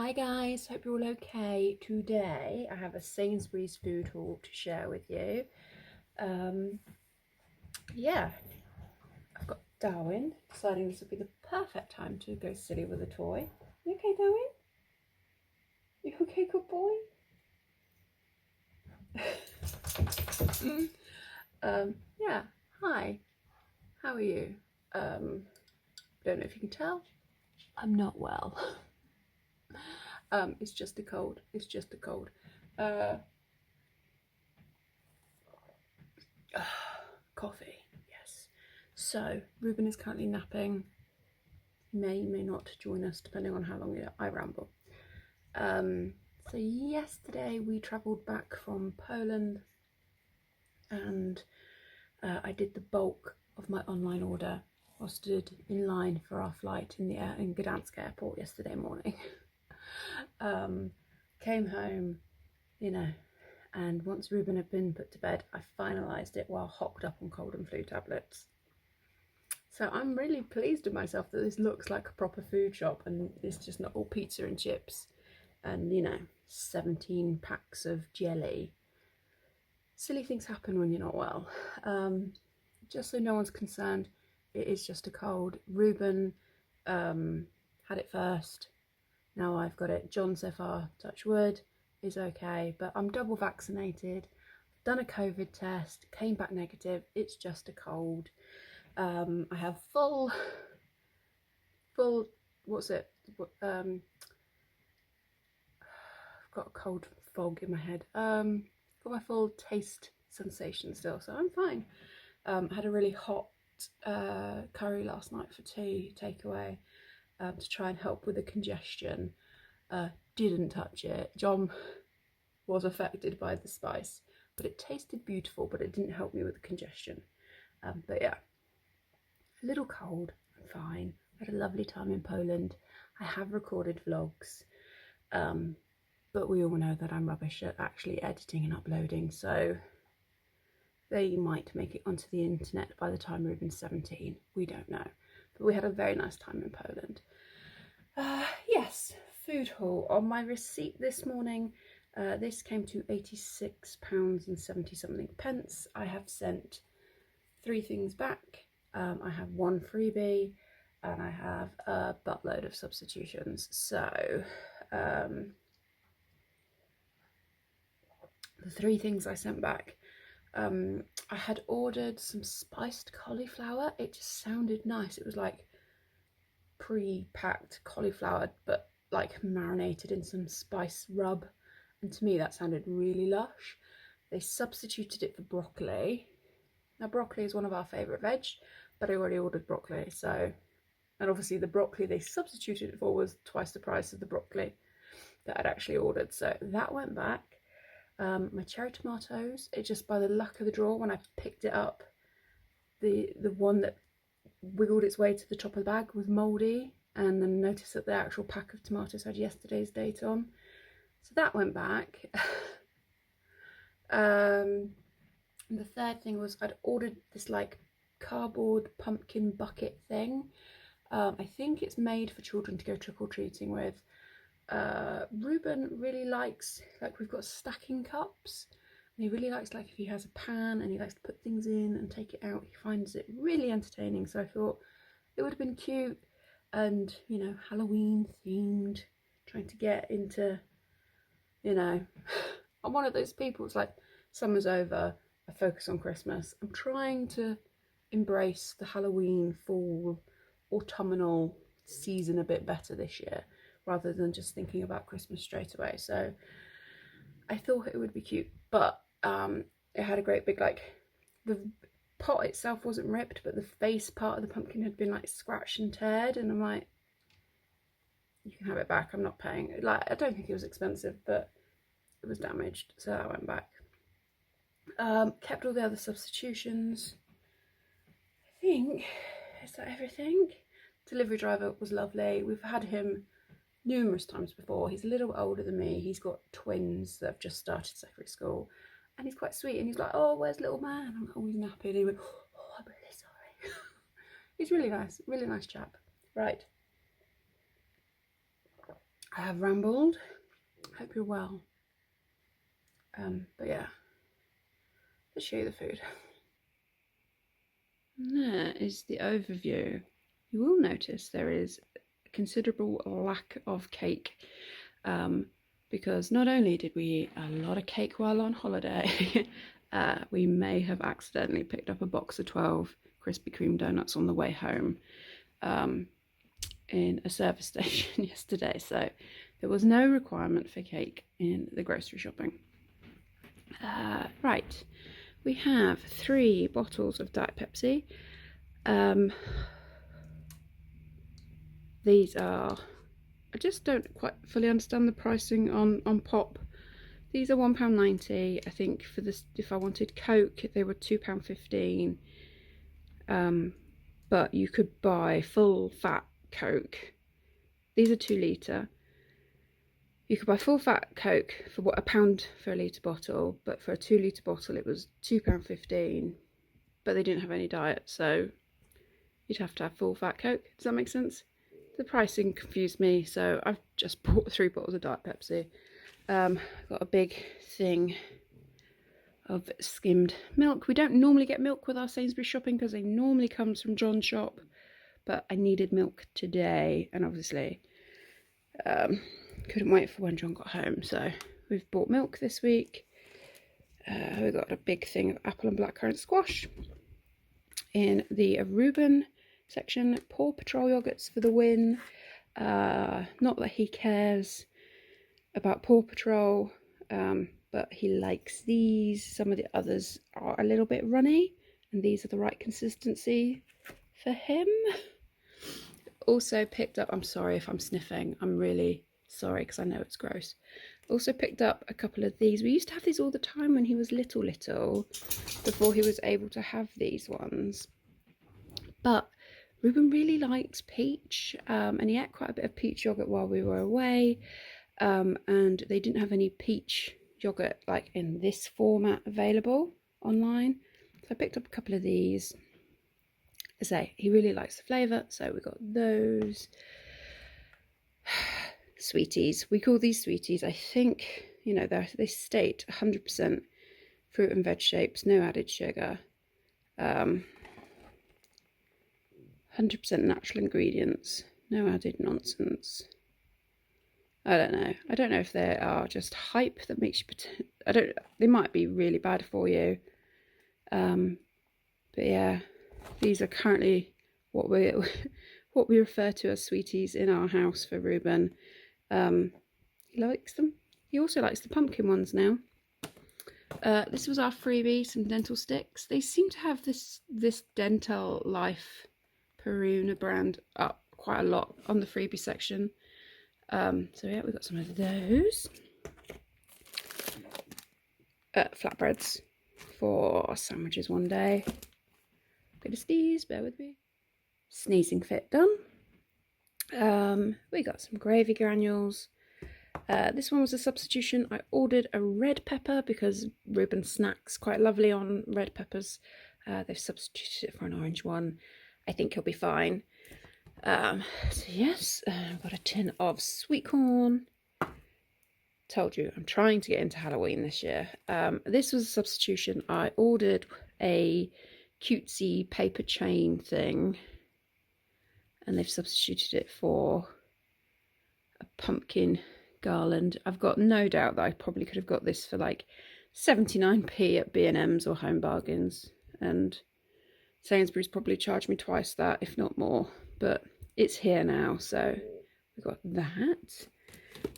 Hi guys, hope you're all okay. Today I have a Sainsburys food haul to share with you. Yeah, I've got Darwin deciding this would be the perfect time to go silly with a toy. You okay, Darwin? You okay, good boy? Yeah, hi, how are you? Don't know if you can tell, I'm not well. It's just a cold, Coffee, yes. So, Ruben is currently napping. May not join us depending on how long I ramble. So yesterday we travelled back from Poland and I did the bulk of my online order. I stood in line for our flight in Gdansk airport yesterday morning. Came home, and once Ruben had been put to bed, I finalised it while hocked up on cold and flu tablets. So I'm really pleased with myself that this looks like a proper food shop and it's just not all pizza and chips and 17 packs of jelly. Silly things happen when you're not well. Just so no one's concerned, it is just a cold. Ruben had it first. Now I've got it. John, so far, touch wood, is okay, but I'm double vaccinated, done a COVID test, came back negative. It's just a cold. I have full, what's it? I've got a cold fog in my head. Got my full taste sensation still, so I'm fine. I had a really hot curry last night for tea, takeaway, to try and help with the congestion. Didn't touch it. John was affected by the spice, but it tasted beautiful, but it didn't help me with the congestion. But yeah, a little cold, I'm fine. I had a lovely time in Poland. I have recorded vlogs, but we all know that I'm rubbish at actually editing and uploading, so they might make it onto the internet by the time Ruben's 17. We don't know. But we had a very nice time in Poland. Yes, food haul. On my receipt this morning, this came to £86 and 70 something pence. I have sent 3 things back. I have 1 freebie and I have a buttload of substitutions. So the 3 things I sent back, I had ordered some spiced cauliflower. It just sounded nice. It was like pre-packed cauliflower, but like marinated in some spice rub, and to me that sounded really lush. They substituted it for broccoli. Now broccoli is one of our favourite veg, but I already ordered broccoli, so, and obviously the broccoli they substituted it for was twice the price of the broccoli that I'd actually ordered, so that went back. My cherry tomatoes, it just by the luck of the draw, when I picked it up, the one that wiggled its way to the top of the bag was mouldy, and then noticed that the actual pack of tomatoes had yesterday's date on, so that went back. And the third thing was I'd ordered this like cardboard pumpkin bucket thing. I think it's made for children to go trick-or-treating with. Ruben really likes, like, we've got stacking cups, and he really likes, like, if he has a pan and he likes to put things in and take it out, he finds it really entertaining. So I thought it would have been cute and, Halloween themed, trying to get into, I'm one of those people, it's like summer's over, I focus on Christmas. I'm trying to embrace the Halloween, fall, autumnal season a bit better this year, rather than just thinking about Christmas straight away. So I thought it would be cute, but it had a great big, like, the pot itself wasn't ripped, but the face part of the pumpkin had been like scratched and teared, and I'm like, you can have it back, I'm not paying. Like, I don't think it was expensive, but it was damaged, so that went back. Kept all the other substitutions. I think, is that everything? Delivery driver was lovely. We've had him numerous times before. He's a little older than me. He's got twins that have just started secondary school, and he's quite sweet, and he's like, oh, where's little man? I'm like, oh, he's napping. And he went, oh, I'm really sorry. He's really nice chap. Right, I have rambled. Hope you're well. But yeah, let's show you the food. And there is the overview. You will notice there is a considerable lack of cake, because not only did we eat a lot of cake while on holiday, we may have accidentally picked up a box of 12 Krispy Kreme donuts on the way home in a service station yesterday, so there was no requirement for cake in the grocery shopping. Right, we have 3 bottles of Diet Pepsi. These are, I just don't quite fully understand the pricing on Pop. These are £1.90. I think for this, if I wanted Coke, they were £2.15. But you could buy full fat Coke. These are 2 litre. You could buy full fat Coke for what, £1 for a litre bottle, but for a 2 litre bottle it was £2.15. But they didn't have any diet, so you'd have to have full fat Coke. Does that make sense? The pricing confused me, so I've just bought 3 bottles of Diet Pepsi. Got a big thing of skimmed milk. We don't normally get milk with our Sainsbury's shopping because they normally comes from John's shop, but I needed milk today, and obviously couldn't wait for when John got home, so we've bought milk this week. We got a big thing of apple and blackcurrant squash. In the Reuben section, Paw Patrol yogurts for the win. Not that he cares about Paw Patrol, but he likes these. Some of the others are a little bit runny, and these are the right consistency for him. Also picked up, I'm sorry if I'm sniffing, I'm really sorry because I know it's gross. Also picked up a couple of these. We used to have these all the time when he was little, before he was able to have these ones. But Reuben really likes peach, and he ate quite a bit of peach yogurt while we were away, and they didn't have any peach yogurt like in this format available online, so I picked up a couple of these. As I say, he really likes the flavour, so we got those. Sweeties, we call these sweeties, I think, you know, they state 100% fruit and veg shapes, no added sugar, 100% natural ingredients, no added nonsense. I don't know if they are just hype that makes you they might be really bad for you, but yeah, these are currently what we refer to as sweeties in our house for Reuben. He likes them. He also likes the pumpkin ones now. This was our freebie, some dental sticks. They seem to have this Dental Life Peruna brand up quite a lot on the freebie section. So yeah, we got some of those. Flatbreads for sandwiches one day. Bit of sneeze, bear with me. Sneezing fit done. We got some gravy granules. This one was a substitution. I ordered a red pepper because Reuben snacks quite lovely on red peppers. They've substituted it for an orange one. I think he'll be fine. So yes, I've got a tin of sweet corn. Told you, I'm trying to get into Halloween this year. This was a substitution. I ordered a cutesy paper chain thing, and they've substituted it for a pumpkin garland. I've got no doubt that I probably could have got this for like 79p at B&M's or Home Bargains, and Sainsbury's probably charged me twice that, if not more, but it's here now, so we got that.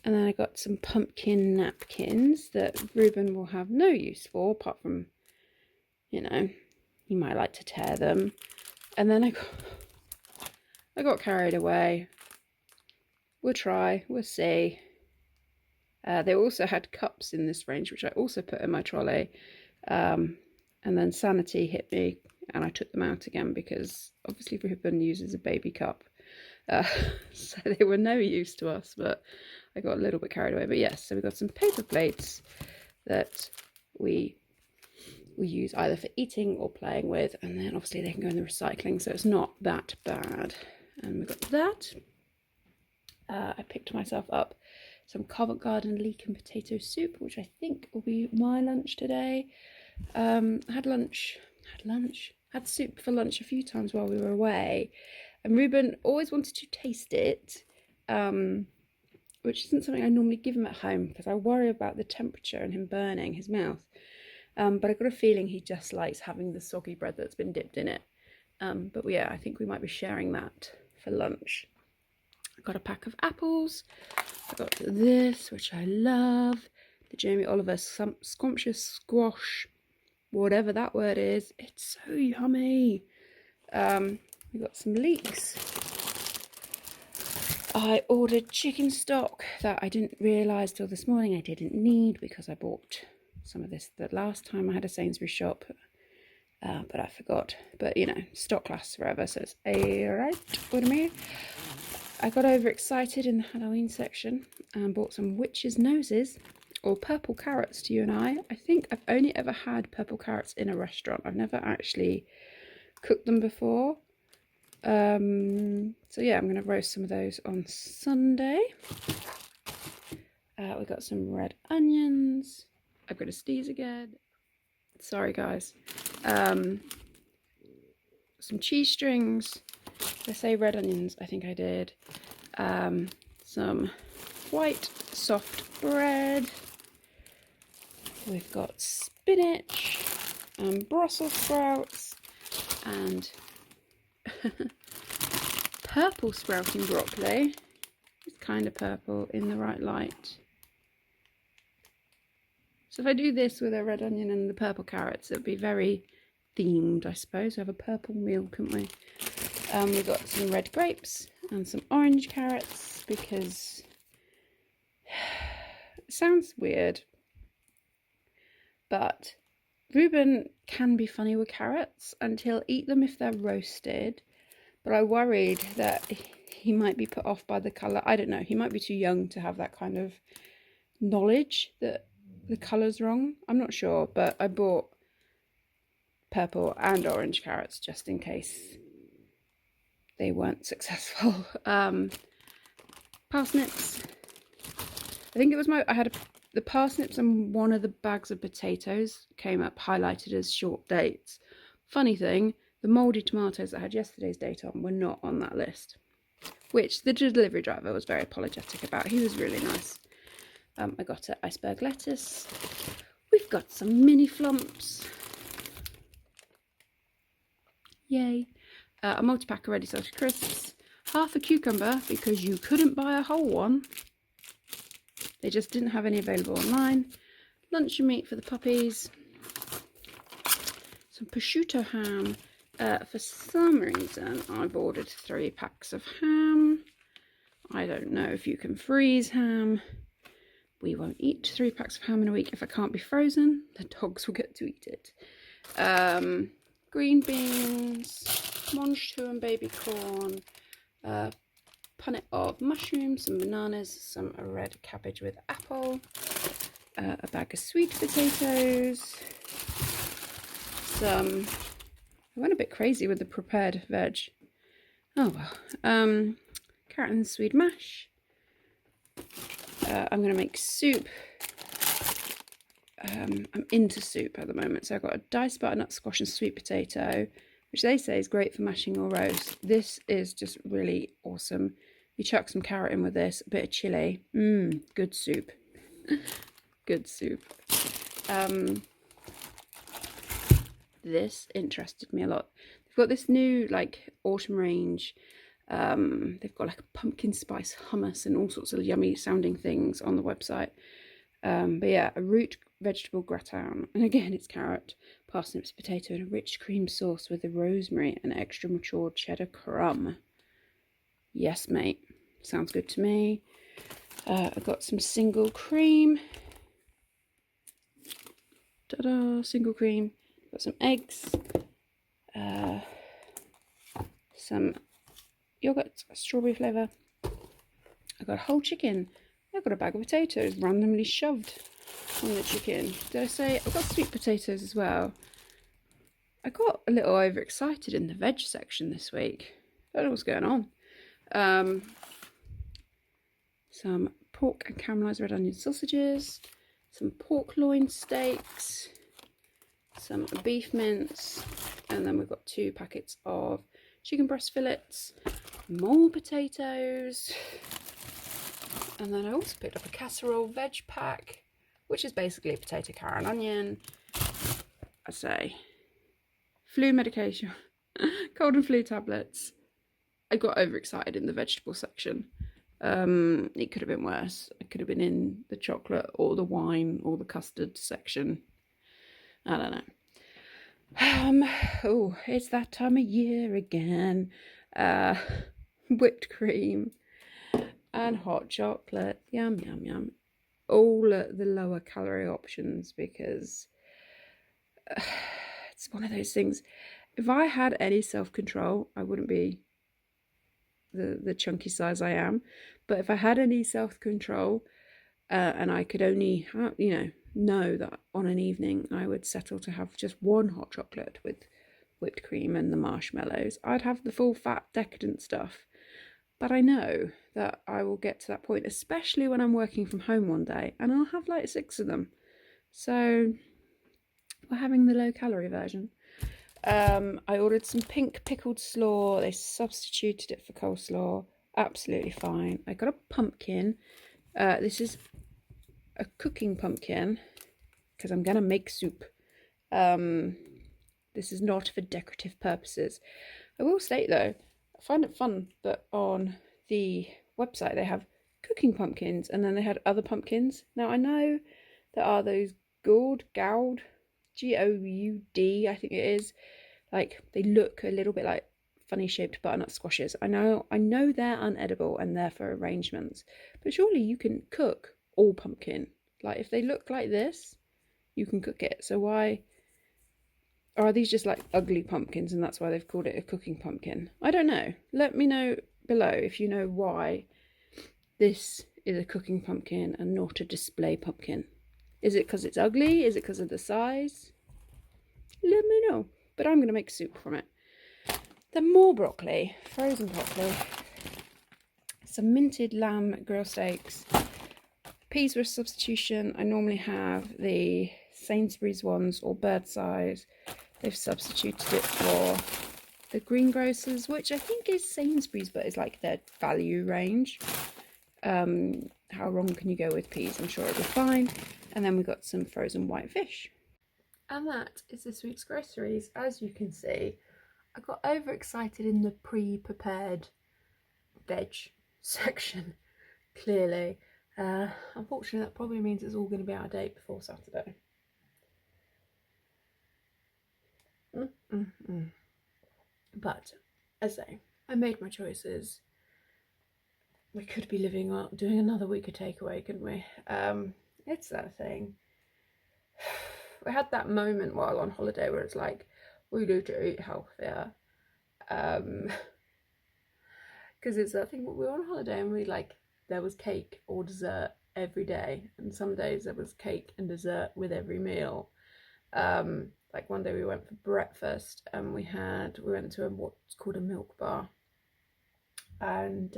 And then I got some pumpkin napkins that Reuben will have no use for, apart from, you know, he might like to tear them. And then I got carried away. We'll try, we'll see. They also had cups in this range, which I also put in my trolley. And then sanity hit me, and I took them out again because obviously Reuben uses a baby cup. So they were no use to us, but I got a little bit carried away. But yes, so we got some paper plates that we use either for eating or playing with, and then obviously they can go in the recycling, so it's not that bad. And we got that. I picked myself up some Covent Garden leek and potato soup, which I think will be my lunch today. Had soup for lunch a few times while we were away, and Ruben always wanted to taste it, which isn't something I normally give him at home because I worry about the temperature and him burning his mouth. But I got a feeling he just likes having the soggy bread that's been dipped in it. But yeah, I think we might be sharing that for lunch. I got a pack of apples. I got this, which I love, the Jamie Oliver scrumptious squash, whatever that word is. It's so yummy. We got some leeks. I ordered chicken stock that I didn't realise till this morning I didn't need because I bought some of this the last time I had a Sainsbury's shop, but I forgot. But you know, stock lasts forever, so it's alright with me. I got overexcited in the Halloween section and bought some witches' noses, or purple carrots to you and I. I think I've only ever had purple carrots in a restaurant. I've never actually cooked them before. So yeah, I'm going to roast some of those on Sunday. We got some red onions. I've got to sneeze again. Sorry guys. Some cheese strings. Did I say red onions? I think I did. Some white soft bread. We've got spinach and Brussels sprouts and purple sprouting broccoli. It's kind of purple in the right light. So if I do this with a red onion and the purple carrots, it would be very themed, I suppose. We have a purple meal, couldn't we? We've got some red grapes and some orange carrots because it sounds weird, but Ruben can be funny with carrots and he'll eat them if they're roasted. But I worried that he might be put off by the colour. I don't know. He might be too young to have that kind of knowledge that the colour's wrong. I'm not sure, but I bought purple and orange carrots just in case they weren't successful. Parsnips. I think it was the parsnips and one of the bags of potatoes came up highlighted as short dates. Funny thing, the mouldy tomatoes that had yesterday's date on were not on that list, which the delivery driver was very apologetic about. He was really nice. I got an iceberg lettuce. We've got some mini flumps. Yay. A multi-pack of ready salted crisps. Half a cucumber because you couldn't buy a whole one. They just didn't have any available online. Luncheon meat for the puppies. Some prosciutto ham. For some reason, I've ordered 3 packs of ham. I don't know if you can freeze ham. We won't eat 3 packs of ham in a week if it can't be frozen. The dogs will get to eat it. Green beans, monchou and baby corn, punnet of mushrooms, some bananas, some red cabbage with apple, a bag of sweet potatoes, some... I went a bit crazy with the prepared veg. Oh well. Carrot and swede mash. I'm going to make soup. I'm into soup at the moment. So I've got a diced butternut squash and sweet potato, which they say is great for mashing or roast. This is just really awesome. You chuck some carrot in with this, a bit of chilli. Good soup. Good soup. This interested me a lot. They've got this new like autumn range. They've got like a pumpkin spice hummus and all sorts of yummy sounding things on the website. But yeah, a root vegetable gratin, and again it's carrot, parsnips, potato, and a rich cream sauce with the rosemary and extra matured cheddar crumb. Yes, mate, sounds good to me. I've got some single cream. Ta-da! Single cream. Got some eggs, some yogurt, strawberry flavour. I got a whole chicken. I've got a bag of potatoes randomly shoved on the chicken. Did I say I've got sweet potatoes as well? I got a little overexcited in the veg section this week. I don't know what's going on. Some pork and caramelised red onion sausages, some pork loin steaks, some beef mince, and then we've got 2 packets of chicken breast fillets, more potatoes, and then I also picked up a casserole veg pack, which is basically potato, carrot and onion. I say flu medication, cold and flu tablets. I got overexcited in the vegetable section. It could have been worse. It could have been in the chocolate or the wine or the custard section. I don't know. Oh, it's that time of year again. Whipped cream and hot chocolate. Yum, yum, yum. All the lower calorie options, because it's one of those things. If I had any self-control, I wouldn't be the chunky size I am. But if I had any self-control and I could only have, know that on an evening I would settle to have just one hot chocolate with whipped cream and the marshmallows, I'd have the full fat decadent stuff. But I know that I will get to that point, especially when I'm working from home one day and I'll have like 6 of them. So we're having the low calorie version. I ordered some pink pickled slaw. They substituted it for coleslaw. Absolutely fine. I got a pumpkin. This is a cooking pumpkin because I'm going to make soup. This is not for decorative purposes. I will state though, I find it fun that on the website they have cooking pumpkins and then they had other pumpkins. Now I know there are those gourd, G-O-U-D, I think it is. Like, they look a little bit like funny shaped butternut squashes. I know they're unedible and they're for arrangements, but surely you can cook all pumpkin. Like, if they look like this, you can cook it. So why are these just like ugly pumpkins and that's why they've called it a cooking pumpkin? I don't know. Let me know below if you know why this is a cooking pumpkin and not a display pumpkin. Is it because it's ugly? Is it because of the size? Let me know. But I'm going to make soup from it. Then more broccoli, frozen broccoli, some minted lamb grill steaks. Peas were a substitution. I normally have the Sainsburys ones or bird size. They've substituted it for the greengrocers, which I think is Sainsburys, but it's like their value range. How wrong can you go with peas? I'm sure it'll be fine. And then we got some frozen white fish. And that is this week's groceries. As you can see, I got overexcited in the pre-prepared veg section, clearly. Unfortunately, that probably means it's all going to be out of date before Saturday. But, as I say, I made my choices. We could be doing another week of takeaway, couldn't we? It's that thing. We had that moment while on holiday where it's like, we need to eat healthier. Because it's that thing, we were on holiday and there was cake or dessert every day. And some days there was cake and dessert with every meal. Like one day we went for breakfast and we went to what's called a milk bar. And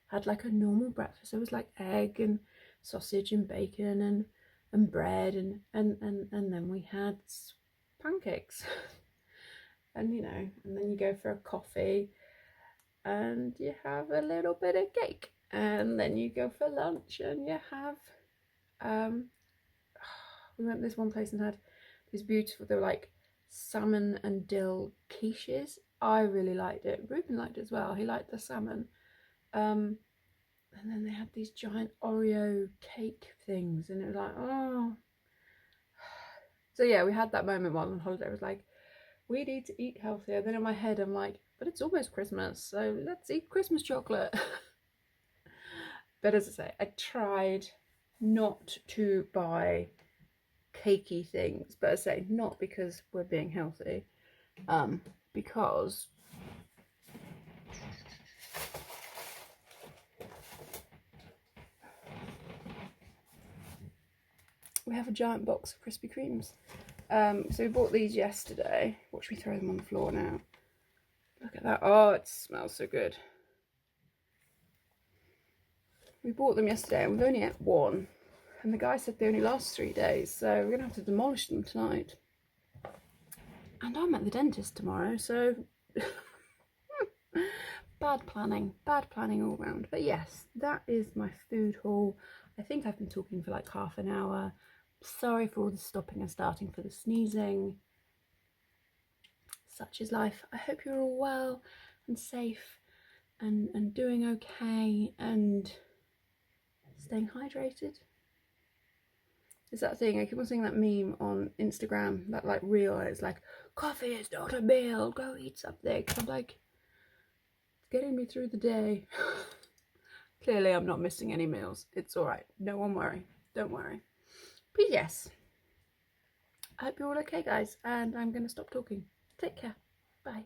had like a normal breakfast. There was like egg and sausage and bacon and bread and then we had pancakes. And and then you go for a coffee and you have a little bit of cake, and then you go for lunch and you have we went to this one place and had these beautiful, they were like salmon and dill quiches. I really liked it. Ruben liked it as well. He liked the salmon. And then they had these giant Oreo cake things and it was like, oh. So yeah, we had that moment while on holiday. It was like, we need to eat healthier. Then in my head I'm like, but it's almost Christmas, so let's eat Christmas chocolate. But as I say, I tried not to buy cakey things, but as I say, not because we're being healthy, because we have a giant box of Krispy Kremes. So we bought these yesterday. Watch me throw them on the floor now. Look at that. Oh, it smells so good. We bought them yesterday and we've only ate one. And the guy said they only last 3 days, so we're going to have to demolish them tonight. And I'm at the dentist tomorrow, so bad planning all round. But yes, that is my food haul. I think I've been talking for like half an hour. Sorry for all the stopping and starting for the sneezing. Such is life. I hope you're all well and safe and doing okay and staying hydrated. It's that thing, I keep on seeing that meme on Instagram, that like reel, it's like, coffee is not a meal, go eat something. I'm like, it's getting me through the day. Clearly I'm not missing any meals. It's alright, no one worry, don't worry. But yes, I hope you're all okay guys, and I'm going to stop talking. Take care, bye.